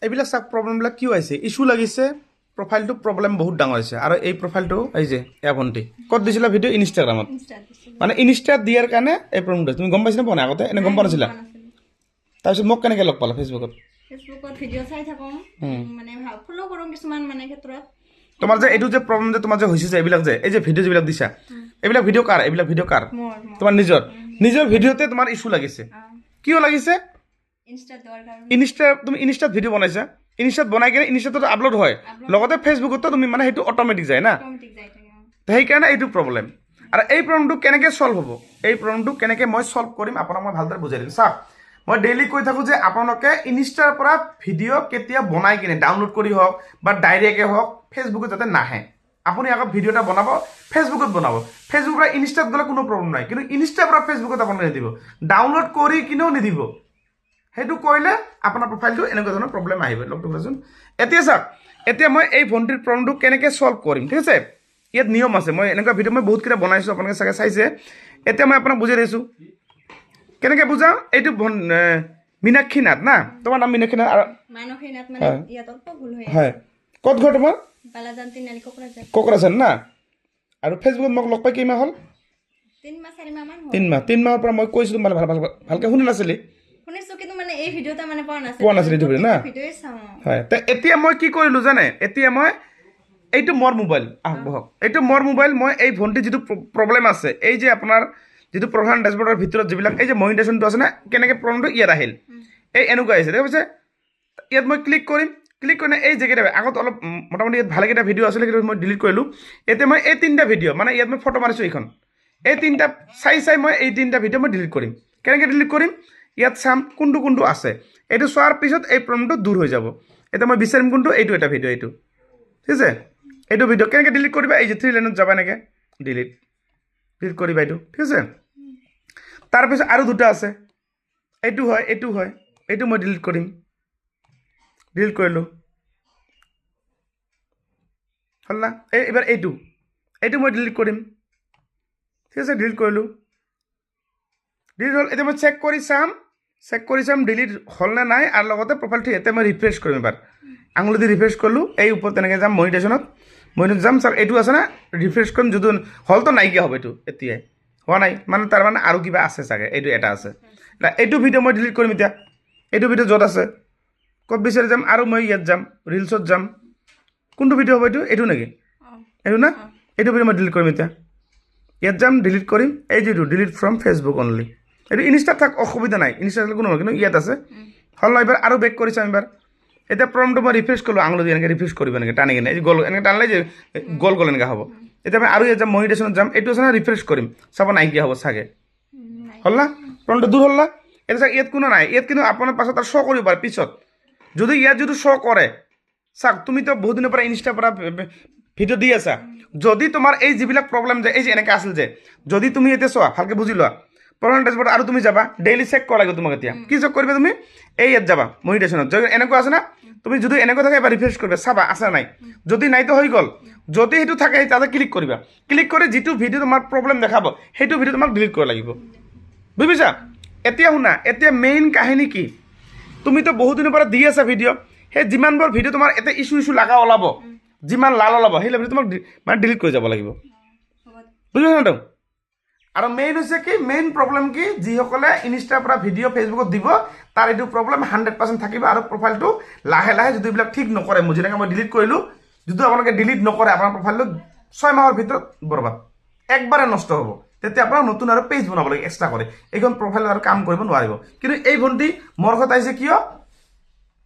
এইবিলাক চাওক প্ৰব্লেমবিলাক কিয় আহিছে ইছ্যু লাগিছে প্ৰফাইলটো প্ৰব্লেম বহুত ডাঙৰ হৈছে আৰু এই প্ৰফাইলটো এই যে এয়া ভণ্টি ক'ত দিছিলা ভিডিঅ' ইনষ্টাগ্ৰামত মানে ইনষ্টাত দিয়াৰ কাৰণে এই প্ৰব্লেমটো তুমি গম পাইছিলা পোৱা নাই আগতে এনে গম পোৱা নাছিলা তাৰপিছত মোক কেনেকৈ লগ পালা ফেচবুকত ভিডিঅ' চাই থাকোঁ মানে ফ'ল' কৰোঁ কিছুমান মানে ক্ষেত্ৰত তোমাৰ যে এইটো যে প্ৰব্লেম যে তোমাৰ যে হৈছে যে এইবিলাক যে এই যে ভিডিঅ' যিবিলাক দিছা এইবিলাক ভিডিঅ' কাৰ এইবিলাক ভিডিঅ' কাৰ তোমাৰ নিজৰ ভিডিঅ'তে তোমাৰ ইছ্যু লাগিছে কিয় লাগিছে ইনষ্টা তুমি ইনষ্টাত ভিডিঅ' বনাইছা ইনষ্টাত বনাই কিনে ইনষ্টাত আপলোড হয় লগতে ফেচবুকতো তুমি মানে সেইটো অট'মেটিক যায় না সেইকাৰণে এইটো প্ৰব্লেম আৰু এই প্ৰব্লেমটো কেনেকৈ ছল্ভ হ'ব এই প্ৰব্লেমটো কেনেকৈ মই ছল্ভ কৰিম আপোনাক মই ভালদৰে বুজাই দিম চাওক মই ডেইলি কৈ থাকোঁ যে আপোনালোকে ইনষ্টাৰ পৰা ভিডিঅ' কেতিয়া বনাই কিনে ডাউনলোড কৰি হওক বা ডাইৰেক্টে হওক ফেচবুকত যাতে নাহে আপুনি আগত ভিডিঅ' এটা বনাব ফেচবুকত বনাব ফেচবুকৰ পৰা ইনষ্টাত গ'লে কোনো প্ৰব্লেম নাই কিন্তু ইনষ্টাৰ পৰা ফেচবুকত আপোনালোকে নিদিব ডাউনলোড কৰি কিনেও নিদিব সেইটো কৰিলে আপোনাৰ প্ৰফাইলটো এনেকুৱা ধৰণৰ প্ৰব্লেম আহিব লগটো শুনাচোন এতিয়া চাওক এতিয়া মই এই ভণ্টিৰ প্ৰব্লেমটো কেনেকৈ ছল্ভ কৰিম ঠিক আছে ইয়াত নিয়ম আছে মই এনেকুৱা ভিডিঅ' মই বহুতকেইটা বনাইছোঁ আপোনালোকে চাগে চাইছে এতিয়া মই আপোনাক বুজাই দিছোঁ কেনেকৈ বুজাওঁ এইটো মীনাক্ষী নাথ না তোমাৰ নাম মীনাক্ষী নাথ আৰু হয় ক'ত ঘৰ তোমাৰ কোকৰাঝাৰ না আৰু ফেচবুকত মোক লগ পাই কেইমাহ হ'ল 3 মাহৰ পৰা মই কৈছিলোঁ মানে ভালকৈ শুনি নাছিলি পোৱা নাছিলি এইটো না হয় এতিয়া মই কি কৰিলোঁ জানে এতিয়া মই এইটো মোৰ মোবাইল বহক এইটো মোৰ মোবাইল মই এই ভণ্টিৰ যিটো প্ৰব্লেম আছে এই যে আপোনাৰ যিটো প্ৰধান ডেছবৰ্ডৰ ভিতৰত যিবিলাক এই যে মনিটাইজেশ্যনটো আছে না কেনেকৈ প্ৰব্লেমটো ইয়াত আহিল এই এনেকুৱা আহিছে ঠিক আছে ইয়াত মই ক্লিক কৰিম ক্লিক কৰি এই জেগাতে আগত অলপ মোটামুটি ইয়াত ভালকেইটা ভিডিঅ' আছিলে কিন্তু মই ডিলিট কৰিলোঁ এতিয়া মই এই 3টা ভিডিঅ' মানে ইয়াত মই ফটো মাৰিছোঁ এইখন এই 3টা চাই মই এই 3টা ভিডিঅ' মই ডিলিট কৰিম কেনেকৈ ডিলিট কৰিম ইয়াত চাম কোনটো আছে এইটো চোৱাৰ পিছত এই প্ৰব্লেমটো দূৰ হৈ যাব এতিয়া মই বিচাৰিম কোনটো এইটো এটা ভিডিঅ' এইটো ঠিক আছে এইটো ভিডিঅ' কেনেকৈ ডিলিট কৰিবা এই যে 3 লাইনত যাবা এনেকৈ ডিলিট কৰিবা এইটো ঠিক আছে তাৰপিছত আৰু 2টা আছে এইটো হয় এইটো মই ডিলিট কৰিম ডিলিট কৰিলোঁ হ'ল না এইবাৰ এইটো মই ডিলিট কৰিম ঠিক আছে ডিলিট কৰিলোঁ ডিলিট হ'ল এতিয়া মই চেক কৰি চাম ডিলিট হ'ল নে নাই আৰু লগতে প্ৰফাইলটো এতিয়া মই ৰিফ্ৰেছ কৰিম এবাৰ আঙুলি দি ৰিফ্ৰেছ কৰিলোঁ এই ওপৰত তেনেকৈ যাম মনিটাইজেশ্যনত যাম চাওক এইটো আছে না ৰিফ্ৰেছ কৰিম যদি হ'লতো নাইকিয়া হ'ব এইটো এতিয়াই হোৱা নাই মানে তাৰমানে আৰু কিবা আছে চাগে এইটো এটা আছে এইটো ভিডিঅ' মই ডিলিট কৰিম এতিয়া এইটো ভিডিঅ' য'ত আছে ক'ত বিচাৰি যাম আৰু মই ইয়াত যাম ৰিলছত যাম কোনটো ভিডিঅ' হ'ব এইটো নেকি এইটো না এইটো ভিডিঅ' মই ডিলিট কৰিম এতিয়া ইয়াত যাম ডিলিট কৰিম এই যিটো ডিলিট ফ্ৰম ফেচবুক অনলি এইটো ইনষ্টাত থাক অসুবিধা নাই ইনষ্টাত কোনো নহয় কিন্তু ইয়াত আছে হ'ল ন এইবাৰ আৰু বেক কৰি চাম এইবাৰ এতিয়া প্ৰব্লেমটো মই ৰিফ্ৰেছ কৰিলোঁ আঙুলি দি এনেকৈ ৰিফ্ৰেছ কৰিব এনেকৈ টানি কিনে এই গ'ল এনেকৈ টানিলে যে গ'ল এনেকৈ হ'ব এতিয়া মই আৰু ইয়াত যাম মনিটাইজেশ্যনত যাম এইটো আছে না ৰিফ্ৰেছ কৰিম চাব নাইকিয়া হ'ব চাগে হ'ল না প্ৰব্লেমটো দূৰ হ'ল না এতিয়া চাওক ইয়াত কোনো নাই ইয়াত কিন্তু আপোনাৰ পাছত আৰু শ্ব' কৰিব পাৰে পিছত যদি ইয়াত যদি শ্ব' কৰে চাওক তুমিতো বহুত দিনৰ পৰা ইনষ্টাৰ পৰা ভিডিঅ' দি আছা যদি তোমাৰ এই যিবিলাক প্ৰব্লেম যে এই যে এনেকৈ আছিল যে যদি তুমি এতিয়া চোৱা ভালকৈ বুজি লোৱা প্ৰব্লেম ডেছবৰ্ড আৰু তুমি যাবা ডেইলি চেক কৰা লাগিব তোমাক এতিয়া কি চেক কৰিবা তুমি এই ইয়াত যাবা মনিটাইজেশ্যনত যদি এনেকুৱা আছে না তুমি যদি এনেকুৱা থাকে এবাৰ ৰিফ্ৰেছ কৰিবা চাবা আছে নাই যদি নাইতো হৈ গ'ল যদি সেইটো থাকে তাতে ক্লিক কৰিবা ক্লিক কৰি যিটো ভিডিঅ' তোমাৰ প্ৰব্লেম দেখাব সেইটো ভিডিঅ' তোমাক ডিলিট কৰিব লাগিব বুজিছা এতিয়া শুনা এতিয়া মেইন কাহিনী কি তুমিতো বহুত দিনৰ পৰা দি আছা ভিডিঅ' সেই যিমানবোৰ ভিডিঅ' তোমাৰ এটা ইছ্যু লগা ওলাব যিমান লাল ওলাব সেই ভিডিঅ' তোমাক মানে ডিলিট কৰি যাব লাগিব বুজিছা ন আৰু মেইন হৈছে কি মেইন প্ৰব্লেম কি যিসকলে ইনষ্টাৰ পৰা ভিডিঅ' ফেচবুকত দিব তাৰ এইটো প্ৰব্লেম 100% থাকিব আৰু প্ৰফাইলটো লাহে লাহে যদি এইবিলাক ঠিক নকৰে মোৰ যেনেকৈ মই ডিলিট কৰিলোঁ যদি আপোনালোকে ডিলিট নকৰে আপোনাৰ প্ৰফাইলটো 6 মাহৰ ভিতৰত বৰবাদ একবাৰে নষ্ট হ'ব তেতিয়া আপোনাৰ নতুন আৰু পেজ বনাব লাগে এক্সট্ৰা কৰে এইখন প্ৰফাইল আৰু কাম কৰিব নোৱাৰিব কিন্তু এই ভণ্টি মোৰ কথা আহিছে কিয়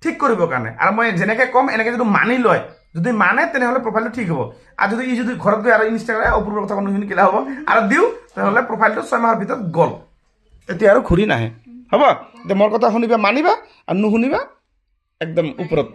ঠিক কৰিবৰ কাৰণে আৰু মই যেনেকৈ ক'ম এনেকৈ যদি মানি লয় যদি মানে তেনেহ'লে প্ৰফাইলটো ঠিক হ'ব আৰু যদি ঘৰত গৈ আৰু ইনষ্টাগ্ৰাম অপূৰ্বৰ কথা নুশুনি কিলা হ'ব আৰু দিওঁ তেনেহ'লে প্ৰফাইলটো 6 মাহৰ ভিতৰত গ'ল এতিয়া আৰু ঘূৰি নাহে হ'ব এতিয়া মোৰ কথা শুনিবা মানিবা আৰু নুশুনিবা একদম ওপৰত